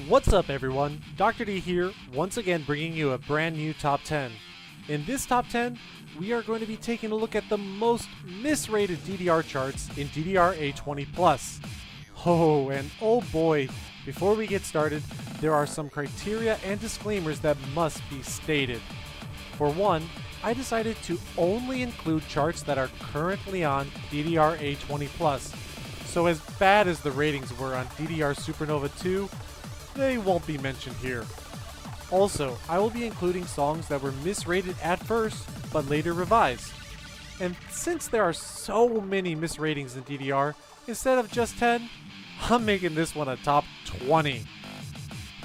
What's up everyone, Dr. D here, once again bringing you a brand new top 10. In this top 10, we are going to be taking a look at the most misrated DDR charts in DDR A20+. Oh, and oh boy, before we get started, there are some criteria and disclaimers that must be stated. For one, I decided to only include charts that are currently on DDR A20+. So as bad as the ratings were on DDR Supernova 2, they won't be mentioned here. Also, I will be including songs that were misrated at first, but later revised. And since there are so many misratings in DDR, instead of just 10, I'm making this one a top 20.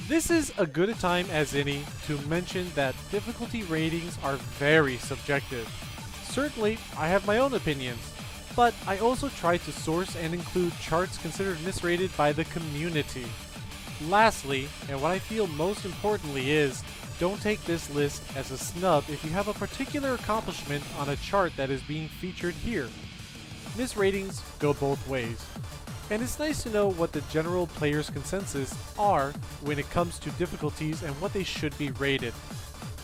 This is as good a time as any to mention that difficulty ratings are very subjective. Certainly, I have my own opinions, but I also try to source and include charts considered misrated by the community. Lastly, and what I feel most importantly is, don't take this list as a snub if you have a particular accomplishment on a chart that is being featured here. Misratings go both ways, and it's nice to know what the general player's consensus are when it comes to difficulties and what they should be rated.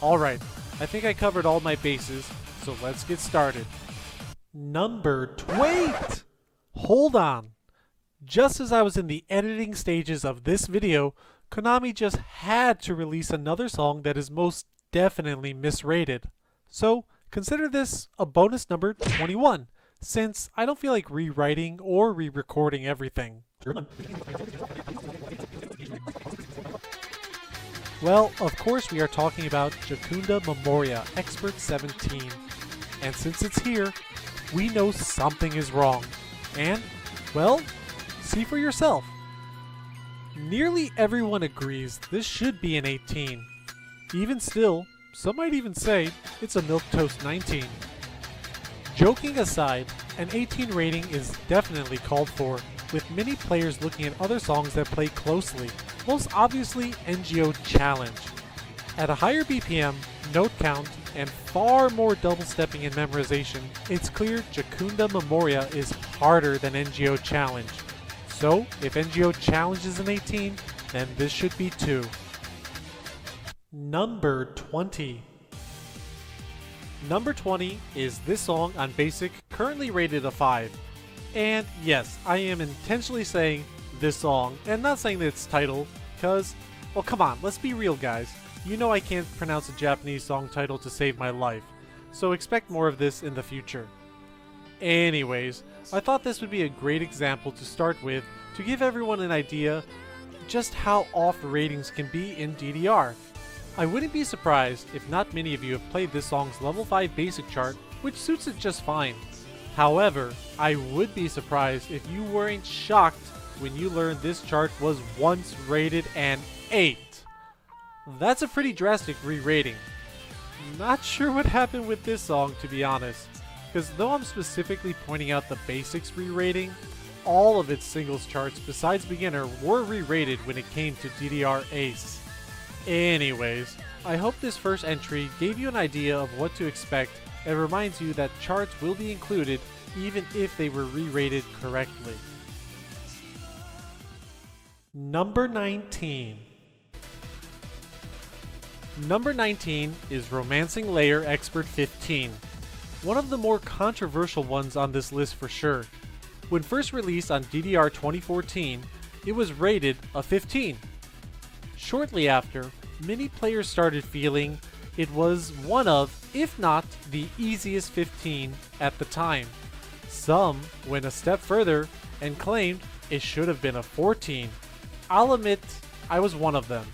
Alright, I think I covered all my bases, so let's get started. Wait! Hold on! Just as I was in the editing stages of this video, Konami just had to release another song that is most definitely misrated. So consider this a bonus number 21, since I don't feel like rewriting or re-recording everything. Well, of course we are talking about Jucunda Memoria Expert 17. And since it's here, we know something is wrong. And, well, see for yourself. Nearly everyone agrees this should be an 18. Even still, some might even say it's a milquetoast 19. Joking aside, an 18 rating is definitely called for, with many players looking at other songs that play closely, most obviously NGO Challenge. At a higher BPM, note count, and far more double stepping and memorization, it's clear Jucunda Memoria is harder than NGO Challenge. So, if NGO Challenge is an 18, then this should be too. Number 20. Number 20 is this song on Basic, currently rated a 5. And yes, I am intentionally saying this song, and not saying its title, because, well come on, let's be real guys. You know I can't pronounce a Japanese song title to save my life, so expect more of this in the future. Anyways, I thought this would be a great example to start with to give everyone an idea just how off ratings can be in DDR. I wouldn't be surprised if not many of you have played this song's level 5 basic chart, which suits it just fine. However, I would be surprised if you weren't shocked when you learned this chart was once rated an 8. That's a pretty drastic re-rating. Not sure what happened with this song, to be honest. Because though I'm specifically pointing out the basics re-rating, all of its singles charts besides beginner were re-rated when it came to DDR Ace. Anyways, I hope this first entry gave you an idea of what to expect and reminds you that charts will be included even if they were re-rated correctly. Number 19. Number 19 is Romancing Layer Expert 15. One of the more controversial ones on this list for sure. When first released on DDR 2014, it was rated a 15. Shortly after, many players started feeling it was one of, if not the easiest 15 at the time. Some went a step further and claimed it should have been a 14. I'll admit, I was one of them.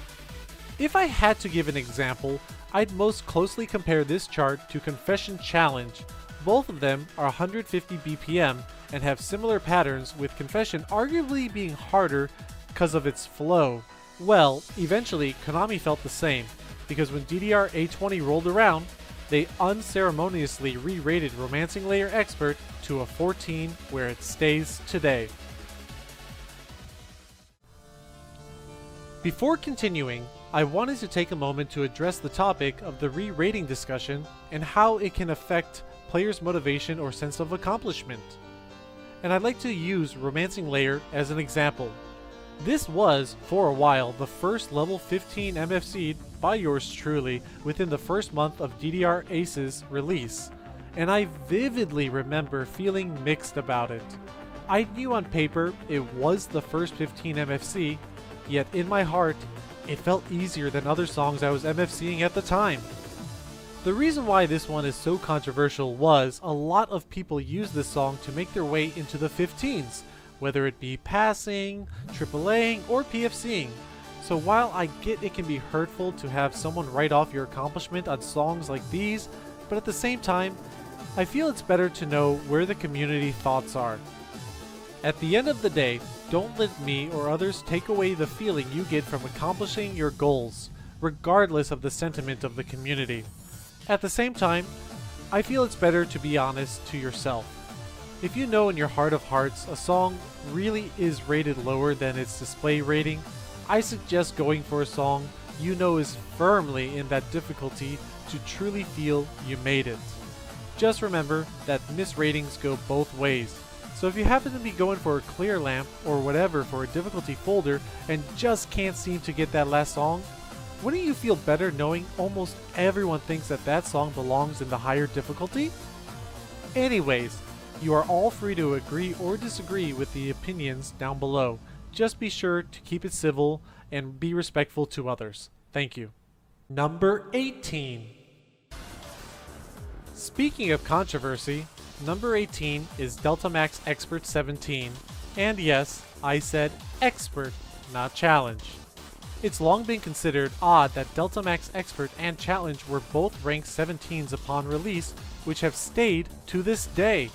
If I had to give an example, I'd most closely compare this chart to Confession Challenge. Both of them are 150 BPM and have similar patterns, with Confession arguably being harder because of its flow. Well, eventually Konami felt the same, because when DDR A20 rolled around, they unceremoniously re-rated Romancing Layer Expert to a 14, where it stays today. Before continuing, I wanted to take a moment to address the topic of the re-rating discussion and how it can affect players' motivation or sense of accomplishment. And I'd like to use Romancing Layer as an example. This was, for a while, the first level 15 MFC by yours truly within the first month of DDR Ace's release, and I vividly remember feeling mixed about it. I knew on paper it was the first 15 MFC, yet in my heart, it felt easier than other songs I was MFCing at the time. The reason why this one is so controversial was a lot of people used this song to make their way into the 15s, whether it be passing, AAAing, or PFCing. So while I get it can be hurtful to have someone write off your accomplishment on songs like these, but at the same time, I feel it's better to know where the community thoughts are. At the end of the day, don't let me or others take away the feeling you get from accomplishing your goals, regardless of the sentiment of the community. At the same time, I feel it's better to be honest to yourself. If you know in your heart of hearts a song really is rated lower than its display rating, I suggest going for a song you know is firmly in that difficulty to truly feel you made it. Just remember that misratings go both ways. So if you happen to be going for a clear lamp or whatever for a difficulty folder and just can't seem to get that last song, wouldn't you feel better knowing almost everyone thinks that that song belongs in the higher difficulty? Anyways, you are all free to agree or disagree with the opinions down below. Just be sure to keep it civil and be respectful to others. Thank you. Number 18. Speaking of controversy, number 18 is DeltaMAX Expert 17, and yes, I said expert, not challenge. It's long been considered odd that DeltaMAX Expert and Challenge were both ranked 17s upon release, which have stayed to this day.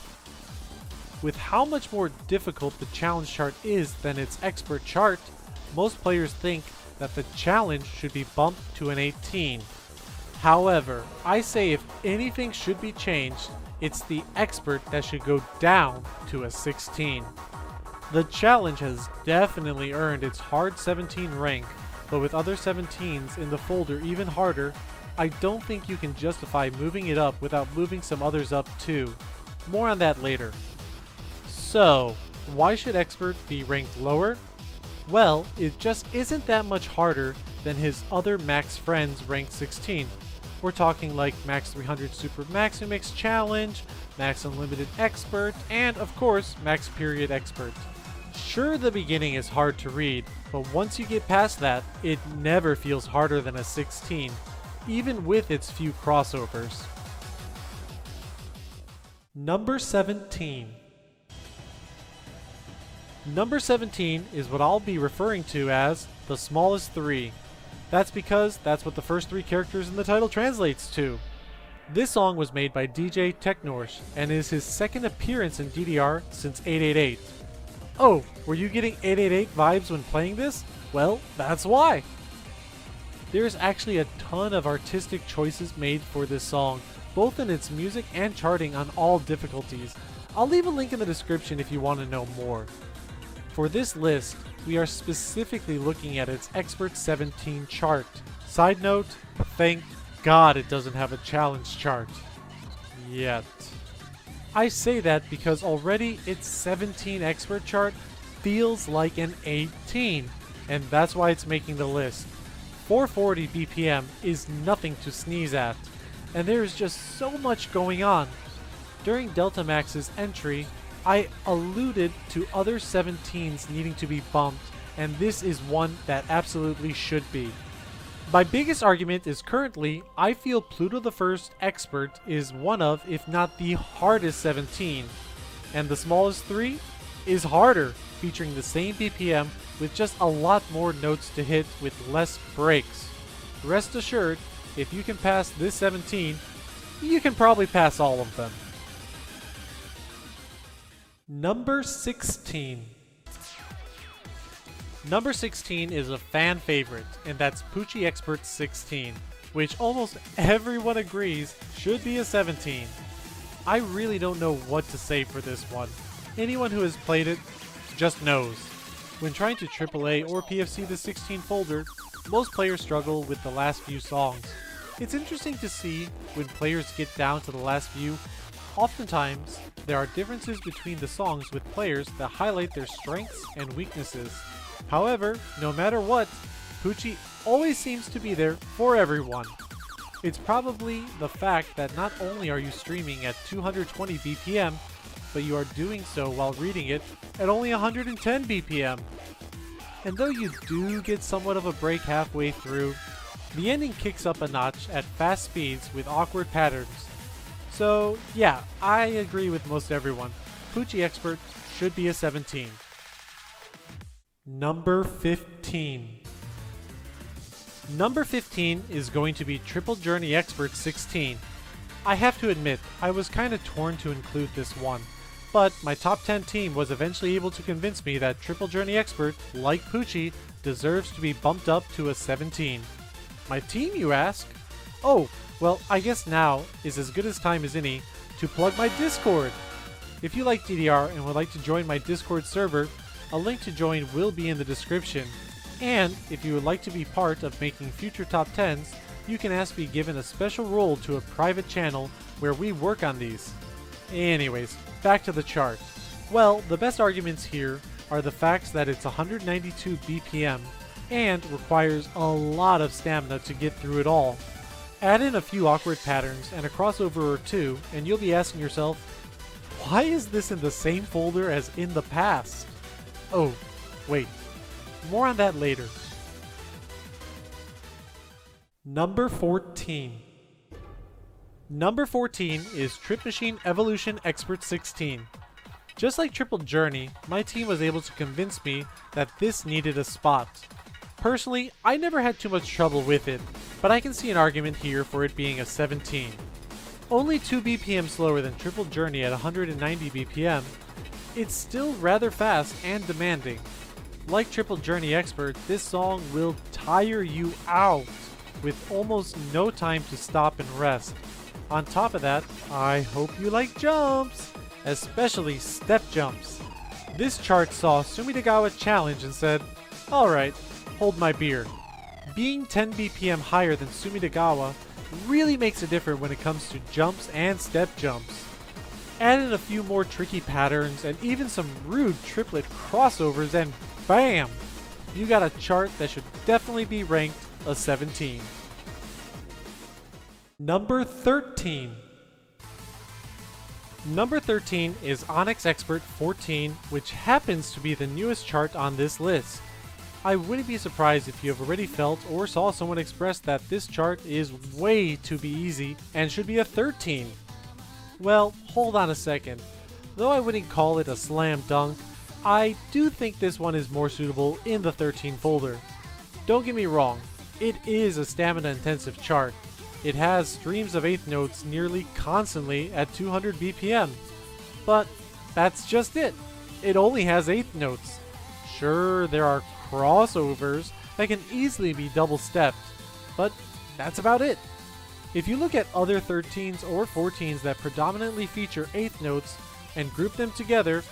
With how much more difficult the Challenge chart is than its Expert chart, most players think that the Challenge should be bumped to an 18. However, I say if anything should be changed, it's the Expert that should go down to a 16. The Challenge has definitely earned its hard 17 rank, but with other 17s in the folder even harder, I don't think you can justify moving it up without moving some others up too. More on that later. So, why should Expert be ranked lower? Well, it just isn't that much harder than his other max friends ranked 16. We're talking like Max 300 Super MAGAMIX Challenge, Max Unlimited Expert, and of course, Max Period Expert. Sure, the beginning is hard to read, but once you get past that, it never feels harder than a 16, even with its few crossovers. Number 17. Number 17 is what I'll be referring to as the smallest 3. That's because that's what the first 3 characters in the title translates to. This song was made by DJ Technorsh and is his second appearance in DDR since 888. Oh, were you getting 888 vibes when playing this? Well, that's why! There's actually a ton of artistic choices made for this song, both in its music and charting on all difficulties. I'll leave a link in the description if you want to know more. For this list, we are specifically looking at its Expert 17 chart. Side note, thank God it doesn't have a challenge chart. Yet. I say that because already its 17 Expert chart feels like an 18, and that's why it's making the list. 440 BPM is nothing to sneeze at, and there is just so much going on. During DeltaMAX's entry, I alluded to other 17s needing to be bumped, and this is one that absolutely should be. My biggest argument is currently, I feel Pluto the First Expert is one of, if not the hardest 17, and the smallest 3 is harder, featuring the same BPM with just a lot more notes to hit with less breaks. Rest assured, if you can pass this 17, you can probably pass all of them. Number 16. Number 16 is a fan favorite, and that's Poochie Expert 16, which almost everyone agrees should be a 17. I really don't know what to say for this one. Anyone who has played it just knows. When trying to AAA or PFC the 16 folder, most players struggle with the last few songs. It's interesting to see when players get down to the last few oftentimes there are differences between the songs with players that highlight their strengths and weaknesses. However, no matter what, Poochie always seems to be there for everyone. It's probably the fact that not only are you streaming at 220 BPM, but you are doing so while reading it at only 110 BPM. And though you do get somewhat of a break halfway through, the ending kicks up a notch at fast speeds with awkward patterns. So yeah, I agree with most everyone. Poochie Expert should be a 17. Number 15. Number 15 is going to be Triple Journey Expert 16. I have to admit, I was kinda torn to include this one, but my top 10 team was eventually able to convince me that Triple Journey Expert, like Poochie, deserves to be bumped up to a 17. My team, you ask? Oh, well, I guess now is as good as time as any to plug my Discord. If you like DDR and would like to join my Discord server, a link to join will be in the description. And if you would like to be part of making future top 10s, you can ask to be given a special role to a private channel where we work on these. Anyways, back to the chart. Well, the best arguments here are the facts that it's 192 BPM and requires a lot of stamina to get through it all. Add in a few awkward patterns and a crossover or two, and you'll be asking yourself, why is this in the same folder as in the past? Oh, wait. More on that later. Number 14. Number 14 is Trip Machine Evolution Expert 16. Just like Triple Journey, my team was able to convince me that this needed a spot. Personally, I never had too much trouble with it, but I can see an argument here for it being a 17. Only 2 BPM slower than Triple Journey at 190 BPM, it's still rather fast and demanding. Like Triple Journey Expert, this song will tire you out with almost no time to stop and rest. On top of that, I hope you like jumps, especially step jumps. This chart saw Sumidagawa challenge and said, alright, hold my beer. Being 10 BPM higher than Sumidagawa really makes a difference when it comes to jumps and step jumps. Add in a few more tricky patterns and even some rude triplet crossovers and bam! You got a chart that should definitely be ranked a 17. Number 13. Number 13 is ONYX Expert 14, which happens to be the newest chart on this list. I wouldn't be surprised if you have already felt or saw someone express that this chart is way too easy and should be a 13. Well, hold on a second. Though I wouldn't call it a slam dunk, I do think this one is more suitable in the 13 folder. Don't get me wrong, it is a stamina intensive chart. It has streams of 8th notes nearly constantly at 200 BPM. But that's just it. It only has 8th notes. Sure, there are crossovers that can easily be double stepped, but that's about it. If you look at other 13s or 14s that predominantly feature 8th notes and group them together,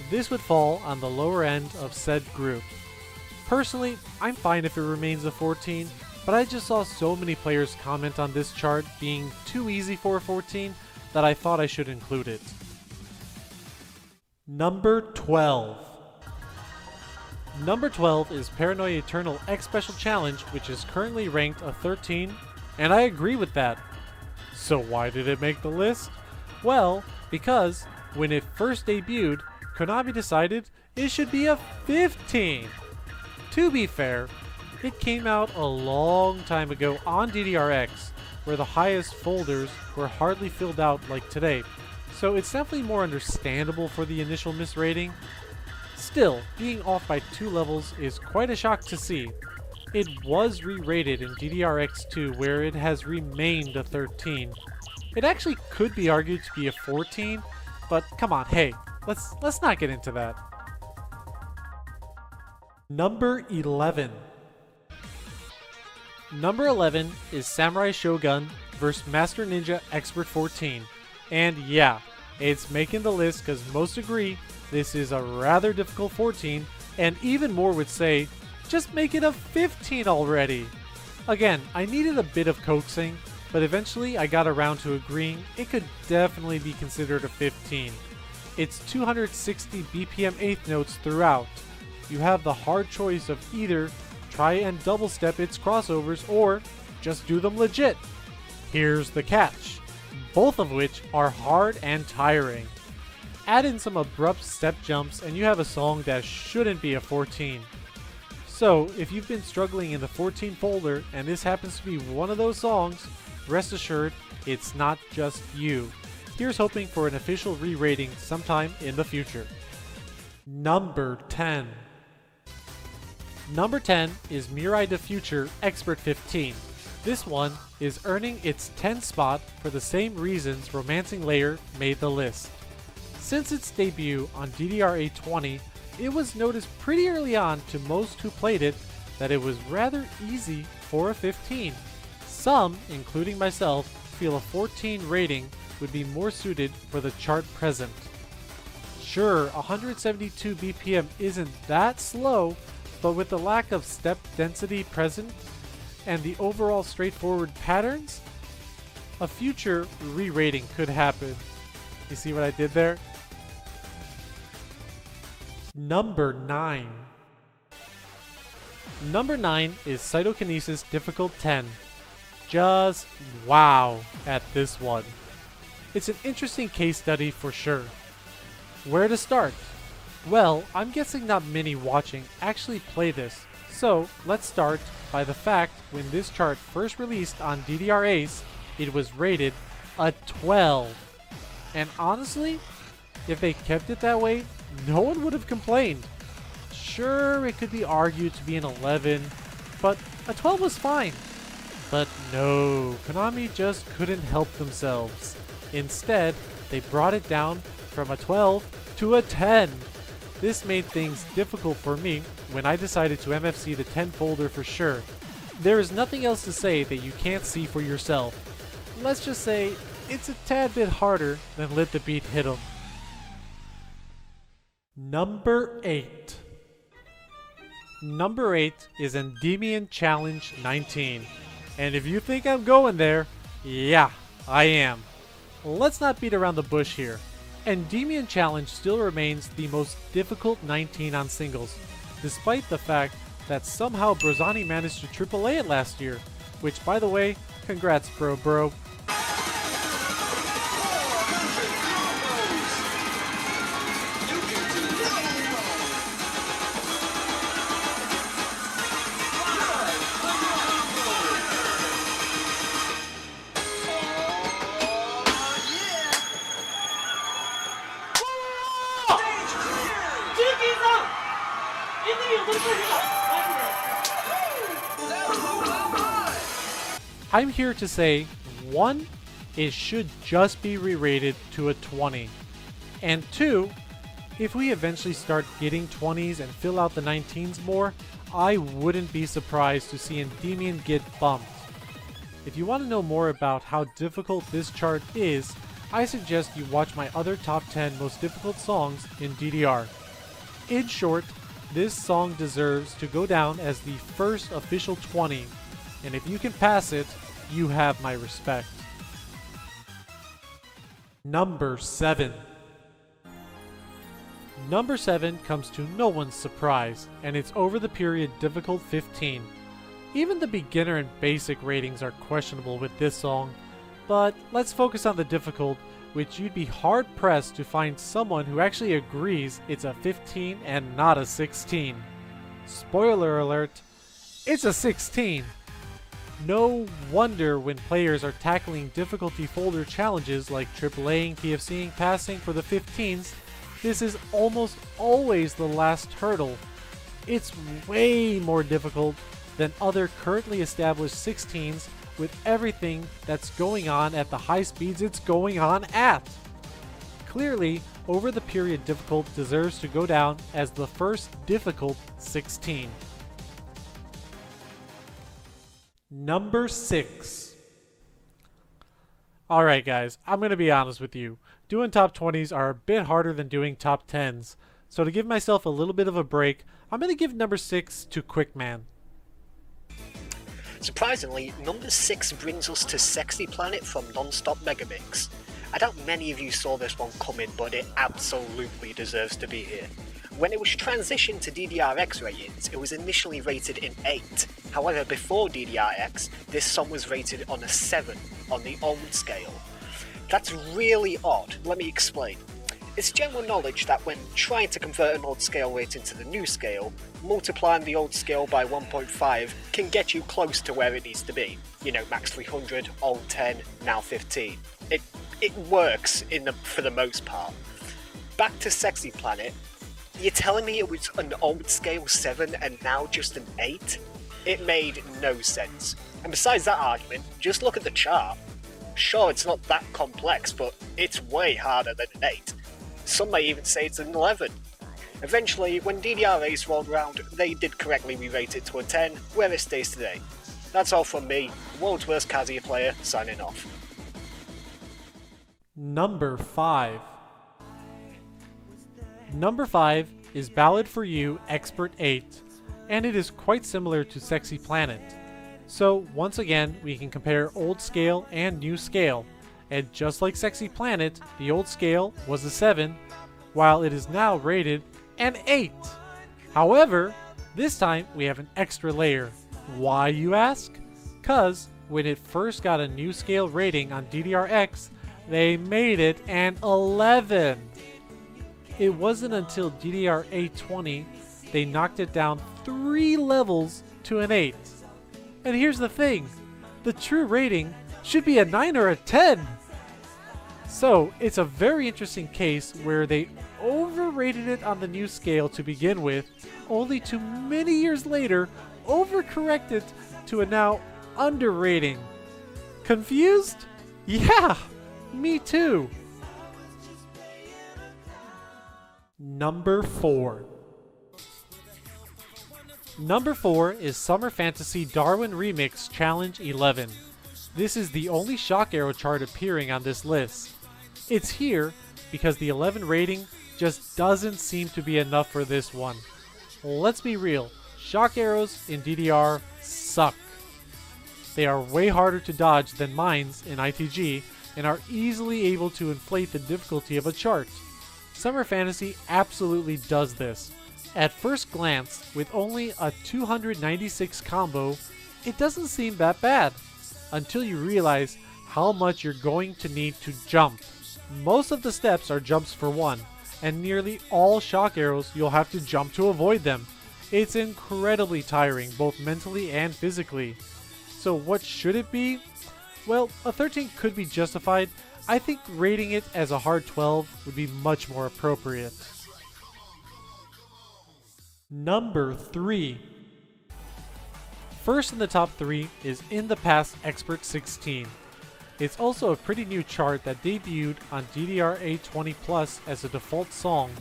this would fall on the lower end of said group. Personally, I'm fine if it remains a 14, but I just saw so many players comment on this chart being too easy for a 14 that I thought I should include it. Number 12. Number 12 is Paranoia Eternal X Special Challenge, which is currently ranked a 13, and I agree with that. So why did it make the list? Well, because when it first debuted, Konami decided it should be a 15. To be fair, it came out a long time ago on DDR-X, where the highest folders were hardly filled out like today, so it's definitely more understandable for the initial misrating. Still, being off by 2 levels is quite a shock to see. It was re-rated in DDR-X2, where it has remained a 13. It actually could be argued to be a 14, but come on, hey, let's not get into that. Number 11. Number 11 is Samurai Shogun vs Master Ninja Expert 14. And yeah, it's making the list because most agree this is a rather difficult 14, and even more would say, just make it a 15 already. Again, I needed a bit of coaxing, but eventually I got around to agreeing it could definitely be considered a 15. It's 260 BPM eighth notes throughout. You have the hard choice of either try and double step its crossovers or just do them legit. Here's the catch, both of which are hard and tiring. Add in some abrupt step jumps and you have a song that shouldn't be a 14. So if you've been struggling in the 14 folder and this happens to be one of those songs, rest assured it's not just you. Here's hoping for an official re-rating sometime in the future. Number 10. Number 10 is Mirai the Future Expert 15. This one is earning its 10th spot for the same reasons Romancing Layer made the list. Since its debut on DDR A20, it was noticed pretty early on to most who played it that it was rather easy for a 15. Some, including myself, feel a 14 rating would be more suited for the chart present. Sure, 172 BPM isn't that slow, but with the lack of step density present and the overall straightforward patterns, a future re-rating could happen. You see what I did there? Number 9. Number 9 is Cytokenesis Difficult 10. Just wow at this one. It's an interesting case study for sure. Where to start? Well, I'm guessing not many watching actually play this, so let's start by the fact when this chart first released on DDR Ace, it was rated a 12. And honestly, if they kept it that way, no one would have complained. Sure, it could be argued to be an 11, but a 12 was fine. But no, Konami just couldn't help themselves. Instead, they brought it down from a 12 to a 10. This made things difficult for me when I decided to MFC the 10 folder for sure. There is nothing else to say that you can't see for yourself. Let's just say it's a tad bit harder than Let the Beat Hit 'em. Number 8. Number 8 is ENDYMION Challenge 19. And if you think I'm going there, yeah, I am. Let's not beat around the bush here. ENDYMION Challenge still remains the most difficult 19 on singles, despite the fact that somehow Brozani managed to AAA it last year, which by the way, congrats bro. I'm here to say, 1, it should just be re-rated to a 20. And 2, if we eventually start getting 20s and fill out the 19s more, I wouldn't be surprised to see ENDYMION get bumped. If you want to know more about how difficult this chart is, I suggest you watch my other top 10 most difficult songs in DDR. In short, this song deserves to go down as the first official 20, and if you can pass it, you have my respect. Number 7. Number 7 comes to no one's surprise, and it's over the period difficult 15. Even the beginner and basic ratings are questionable with this song, but let's focus on the difficult, which you'd be hard-pressed to find someone who actually agrees it's a 15 and not a 16. Spoiler alert, it's a 16! No wonder when players are tackling difficulty folder challenges like AAAing, PFCing, passing for the 15s, this is almost always the last hurdle. It's way more difficult than other currently established 16s with everything that's going on at the high speeds it's going on at. Clearly, Over the Period Difficult deserves to go down as the first difficult 16. Number 6. Alright guys, I'm going to be honest with you. Doing top 20s are a bit harder than doing top 10s, so to give myself a little bit of a break, I'm going to give number 6 to Quickman. Surprisingly, number 6 brings us to Sexy Planet from NONSTOP MEGAMIX. I doubt many of you saw this one coming, but it absolutely deserves to be here. When it was transitioned to DDR-X ratings, it was initially rated in 8. However, before DDR-X, this song was rated on a 7 on the ONYX scale. That's really odd, let me explain. It's general knowledge that when trying to convert an old scale rating to the new scale, multiplying the old scale by 1.5 can get you close to where it needs to be. You know, max 300, old 10, now 15. It works for the most part. Back to Sexy Planet, you're telling me it was an old scale 7 and now just an 8? It made no sense. And besides that argument, just look at the chart. Sure, it's not that complex, but it's way harder than an 8. Some may even say it's an 11. Eventually, when DDR Ace rolled around, they did correctly re-rate it to a 10, where it stays today. That's all from me, world's worst Kazuya player, signing off. Number 5. Number 5 is Ballad for You Expert 8, and it is quite similar to Sexy Planet. So once again, we can compare old scale and new scale. And just like Sexy Planet, the old scale was a 7, while it is now rated an 8. However, this time we have an extra layer. Why, you ask? Cause when it first got a new scale rating on DDR-X, they made it an 11. It wasn't until DDR A20 they knocked it down 3 levels to an 8. And here's the thing, the true rating should be a 9 or a 10. So it's a very interesting case where they overrated it on the new scale to begin with, only to many years later overcorrect it to a now underrating. Confused? Yeah, me too. Number 4. Number 4 is Summer Fantasy Darwin Remix Challenge 11. This is the only Shock Arrow chart appearing on this list. It's here because the 11 rating just doesn't seem to be enough for this one. Let's be real, Shock Arrows in DDR suck. They are way harder to dodge than mines in ITG and are easily able to inflate the difficulty of a chart. Summer Fantasy absolutely does this. At first glance, with only a 296 combo, it doesn't seem that bad, until you realize how much you're going to need to jump. Most of the steps are jumps for 1, and nearly all Shock Arrows you'll have to jump to avoid them. It's incredibly tiring, both mentally and physically. So what should it be? Well, a 13 could be justified. I think rating it as a hard 12 would be much more appropriate. Number 3. First in the top 3 is In the Past Expert 16. It's also a pretty new chart that debuted on DDR A20 Plus as a default song.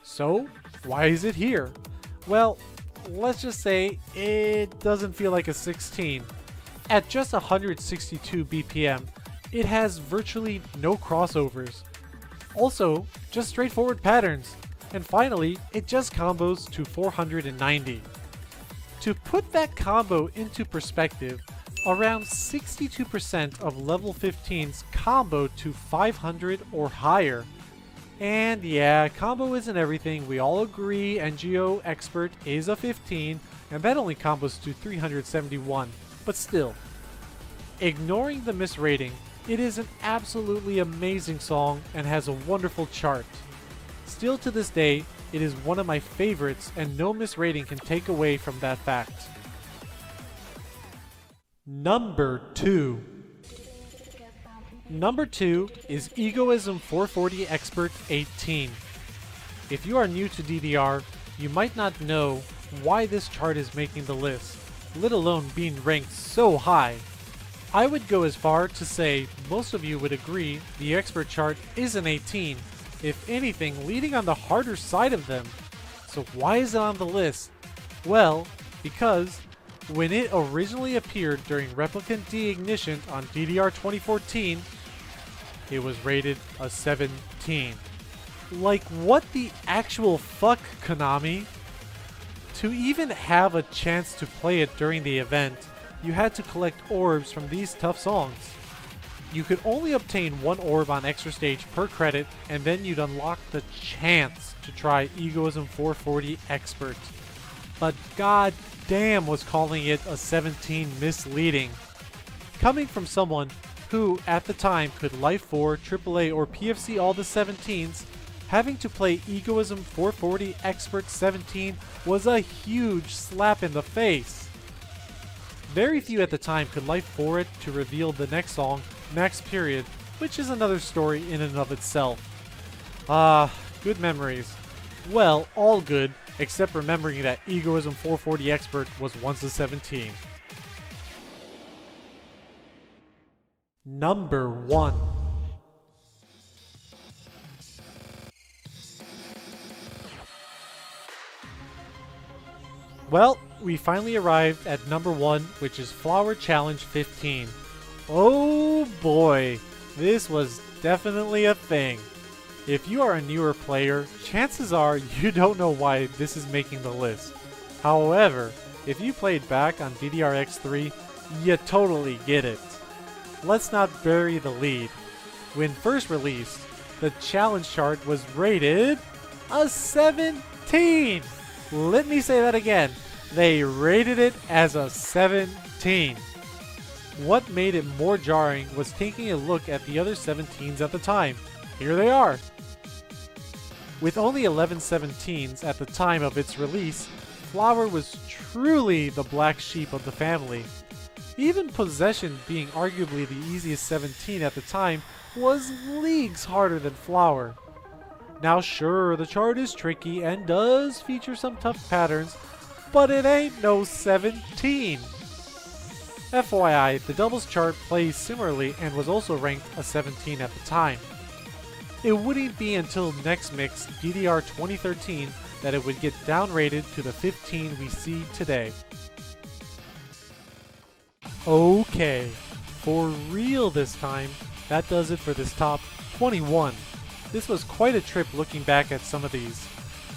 So, why is it here? Well, let's just say it doesn't feel like a 16. At just 162 BPM, it has virtually no crossovers. Also, just straightforward patterns. And finally, it just combos to 490. To put that combo into perspective, around 62% of level 15s combo to 500 or higher. And yeah, combo isn't everything. We all agree NGO Expert is a 15, and that only combos to 371. But still, ignoring the misrating, it is an absolutely amazing song and has a wonderful chart. Still to this day, it is one of my favorites, and no misrating can take away from that fact. Number 2. Number 2 is EGOISM 440 Expert 18. If you are new to DDR, you might not know why this chart is making the list, let alone being ranked so high. I would go as far to say most of you would agree the expert chart is an 18, if anything leading on the harder side of them. So why is it on the list? Well, because when it originally appeared during Replicant De-Ignition on DDR 2014, it was rated a 17. Like, what the actual fuck, Konami? To even have a chance to play it during the event, you had to collect orbs from these tough songs. You could only obtain one orb on extra stage per credit, and then you'd unlock the chance to try EGOISM 440 Expert. But god damn was calling it a 17 misleading. Coming from someone who, at the time, could Life 4, AAA, or PFC all the 17s, having to play EGOISM 440 Expert 17 was a huge slap in the face. Very few at the time could Life 4 it to reveal the next song, Max Period, which is another story in and of itself. Good memories. Well, all good, except remembering that EGOISM 440 Expert was once a 17. Number 1. Well, we finally arrived at number 1, which is Flower Challenge 15. Oh boy, this was definitely a thing. If you are a newer player, chances are you don't know why this is making the list. However, if you played back on DDR X3, you totally get it. Let's not bury the lead. When first released, the challenge chart was rated a 17! Let me say that again. They rated it as a 17. What made it more jarring was taking a look at the other 17s at the time. Here they are. With only 11 17s at the time of its release, Flower was truly the black sheep of the family. Even Possession, being arguably the easiest 17 at the time, was leagues harder than Flower. Now sure, the chart is tricky and does feature some tough patterns, but it ain't no 17! FYI, the doubles chart plays similarly and was also ranked a 17 at the time. It wouldn't be until NEXMIX DDR 2013 that it would get downrated to the 15 we see today. Okay, for real this time, that does it for this top 21. This was quite a trip looking back at some of these.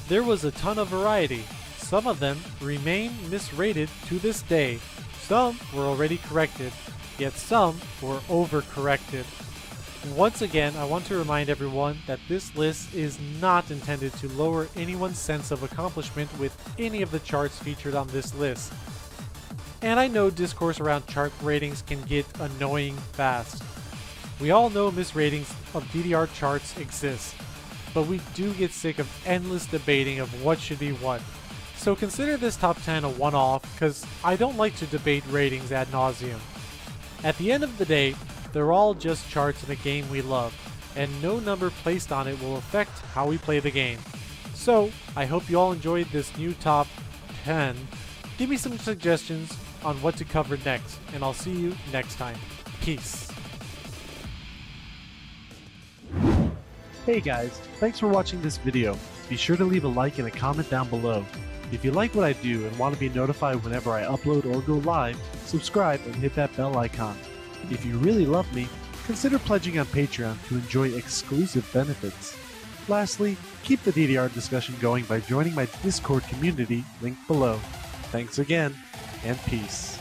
There was a ton of variety. Some of them remain misrated to this day. Some were already corrected, yet some were overcorrected. Once again, I want to remind everyone that this list is not intended to lower anyone's sense of accomplishment with any of the charts featured on this list. And I know discourse around chart ratings can get annoying fast. We all know misratings of DDR charts exist, but we do get sick of endless debating of what should be what. So consider this top 10 a one-off, because I don't like to debate ratings ad nauseum. At the end of the day, they're all just charts in a game we love, and no number placed on it will affect how we play the game. So, I hope you all enjoyed this new top 10. Give me some suggestions on what to cover next, and I'll see you next time. Peace. Hey guys, thanks for watching this video. Be sure to leave a like and a comment down below. If you like what I do and want to be notified whenever I upload or go live, subscribe and hit that bell icon. If you really love me, consider pledging on Patreon to enjoy exclusive benefits. Lastly, keep the DDR discussion going by joining my Discord community linked below. Thanks again, and peace.